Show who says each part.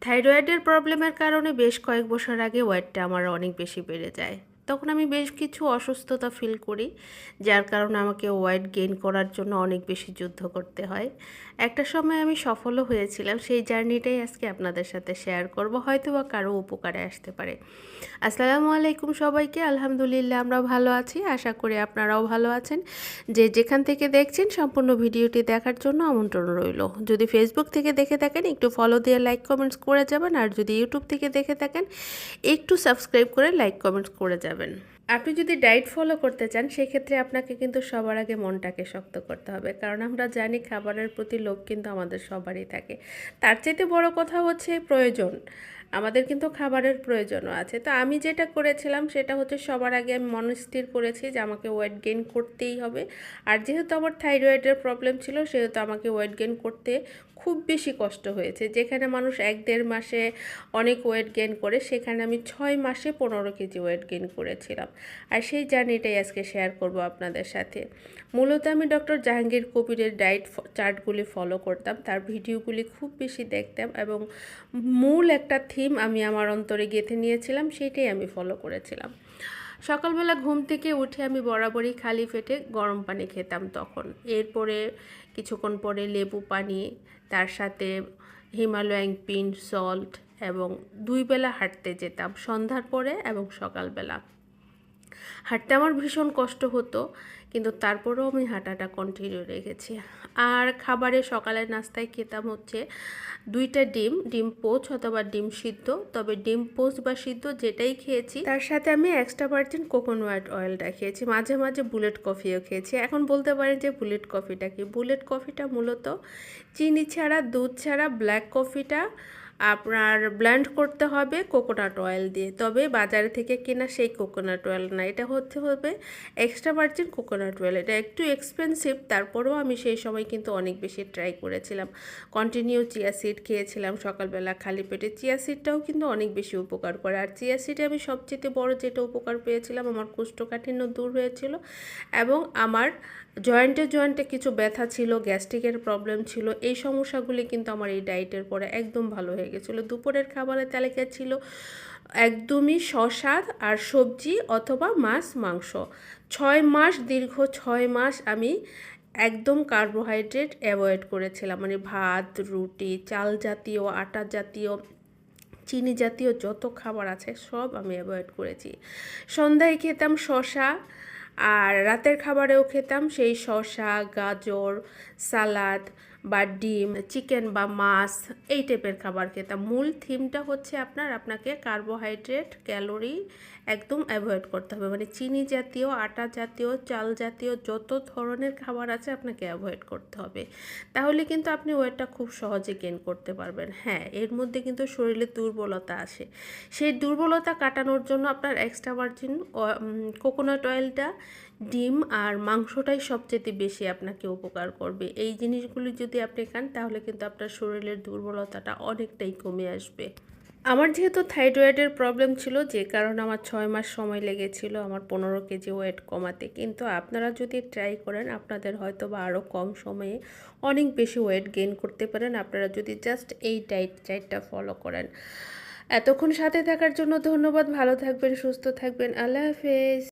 Speaker 1: থাইরয়েডের প্রবলেমের কারণে বেশ কয়েক বছর আগে ওয়েটটা আমার অনেক বেশি বেড়ে যায়। তখন আমি বেশ কিছু অসুস্থতা ফিল করি, যার কারণে আমাকে ওয়েট গেইন করার জন্য অনেক বেশি যুদ্ধ করতে হয়। একটা সময় আমি সফলও হয়েছিলাম, সেই জার্নিটাই আজকে আপনাদের সাথে শেয়ার করব, হয়তো বা কারো উপকারে আসতে পারে। আসসালামু আলাইকুম সবাইকে। আলহামদুলিল্লাহ আমরা ভালো আছি, আশা করি আপনারাও ভালো আছেন। যে যেখান থেকে দেখছেন সম্পূর্ণ ভিডিওটি দেখার জন্য আমন্ত্রণ রইল। যদি ফেসবুক থেকে দেখে থাকেন একটু ফলো দিয়ে লাইক কমেন্টস করে যাবেন, আর যদি ইউটিউব থেকে দেখে থাকেন একটু সাবস্ক্রাইব করে লাইক কমেন্টস করে যাবেন। আপনি যদি ডায়েট ফলো করতে চান সেক্ষেত্রে আপনাকে কিন্তু সবার আগে মনটাকে শক্ত করতে হবে, কারণ আমরা জানি খাবারের প্রতি লোভ কিন্তু আমাদের সবারই থাকে। তার চাইতে বড় কথা হচ্ছে প্রয়োজন। আমাদের কিন্তু খাবারের প্রয়োজনও আছে। তো আমি যেটা করেছিলাম সেটা হচ্ছে সবার আগে আমি মনস্থির করেছি যে আমাকে ওয়েট গেইন করতেই হবে। আর যেহেতু আমার থাইরয়েডের প্রবলেম ছিল সেহেতু আমাকে ওয়েট গেইন করতে খুব বেশি কষ্ট হয়েছে। যেখানে মানুষ 1-1.5 মাসে অনেক ওয়েট গেইন করে, সেখানে আমি 6 মাসে 15 কেজি ওয়েট গেইন করেছিলাম। আর সেই জার্নিটাই আজকে শেয়ার করব আপনাদের সাথে। মূলত আমি ডক্টর জাহাঙ্গীর কবিরের ডায়েট চার্টগুলি ফলো করতাম, তার ভিডিওগুলি খুব বেশি দেখতাম এবং মূল একটা থিম আমি আমার অন্তরে গেঁথে নিয়েছিলাম, সেইটাই আমি ফলো করেছিলাম। সকালবেলা ঘুম থেকে উঠে আমি বরাবরই খালি পেটে গরম পানি খেতাম তখন। এরপরে কিছুক্ষণ পরে লেবু পানি, তার সাথে হিমালয়ান পিঙ্ক সল্ট, এবং 2 বেলা হাঁটতে যেতাম, সন্ধ্যার পরে এবং সকালবেলা। হাঁটতে আমার ভীষণ কষ্ট হতো, কিন্তু তারপরেও আমি হাঁটাটা কন্টিনিউ রেখেছি। আর খাবারে সকালের নাস্তায় খেতাম হচ্ছে 2টা ডিম পোচ অথবা ডিম সিদ্ধ। তবে ডিম পোচ বা সিদ্ধ যেটাই খেয়েছি তার সাথে আমি এক্সট্রা ভার্জিন কোকোনাট অয়েলটা খেয়েছি, মাঝে মাঝে বুলেট কফিও খেয়েছি। এখন বলতে পারেন যে বুলেট কফিটা কি? বুলেট কফিটা মূলত চিনি ছাড়া, দুধ ছাড়া ব্ল্যাক কফিটা আপনার ব্লেন্ড করতে হবে কোকোনাট অয়েল দিয়ে। তবে বাজারে থেকে কেনা সেই কোকোনাট অয়েল না, এটা হবে এক্সট্রা ভার্জিন কোকোনাট অয়েল। এটা একটু এক্সপেন্সিভ, তারপরেও আমি সেই সময় কিন্তু অনেক বেশি ট্রাই করেছিলাম। কন্টিনিউ চিয়া সিড খেয়েছিলাম সকালবেলা খালি পেটে। চিয়া সিডটাও কিন্তু অনেক বেশি উপকার করে। আর চিয়া সিডে আমি সবচেয়ে বড় যেটা উপকার পেয়েছিলাম, আমার কোষ্ঠকাঠিন্য দূর হয়েছিল এবং আমার জয়েন্টে কিছু ব্যথা ছিল, গ্যাস্ট্রিকের প্রবলেম ছিল, এই সমস্যাগুলি কিন্তু আমার এই ডায়েটের পরে একদম ভালো হয়ে গেছিলো। দুপুরের খাবারের তালিকায় ছিল একদমই শসা আর সবজি অথবা মাছ মাংস। 6 মাস, দীর্ঘ 6 মাস আমি একদম কার্বোহাইড্রেট অ্যাভয়েড করেছিলাম। মানে ভাত, রুটি, চাল জাতীয়, আটা জাতীয়, চিনি জাতীয় যত খাবার আছে সব আমি অ্যাভয়েড করেছি। সন্ধ্যায় খেতাম শসা, আর রাতের খাবারেও খেতাম সেই শসা, গাজর, সালাদ বা ডিম, চিকেন বা মাছ, এই টাইপের খাবার খেতাম। মূল থিমটা হচ্ছে আপনাকে কার্বোহাইড্রেট, ক্যালোরি একদম অ্যাভয়েড করতে হবে। মানে চিনি জাতীয়, আটা জাতীয়, চাল জাতীয় যত ধরনের খাবার আছে আপনাকে অ্যাভয়েড করতে হবে। তাহলে কিন্তু আপনি ওয়েটটা খুব সহজে গেইন করতে পারবেন। হ্যাঁ, এর মধ্যে কিন্তু শরীরে দুর্বলতা আসে। সেই দুর্বলতা কাটানোর জন্য আপনার এক্সট্রা ভার্জিন কোকোনাট অয়েলটা, ডিম আর মাংসটাই সবচেয়ে বেশি আপনাকে উপকার করবে। এই জিনিসগুলি যদি আপনি খান তাহলে কিন্তু আপনার শরীরের দুর্বলতাটা অনেকটাই কমে আসবে। আমার যেহেতু থাইরয়েডের প্রবলেম ছিল, যে কারণে আমার 6 মাস সময় লেগেছিল আমার 15 কেজি ওয়েট কমাতে। কিন্তু আপনারা যদি ট্রাই করেন আপনাদের হয়তো বা আরও কম সময়ে অনেক বেশি ওয়েট গেইন করতে পারেন, আপনারা যদি জাস্ট এই ডায়েটটা ফলো করেন। এতক্ষণ সাথে থাকার জন্য ধন্যবাদ। ভালো থাকবেন, সুস্থ থাকবেন। আল্লাহ হাফেজ।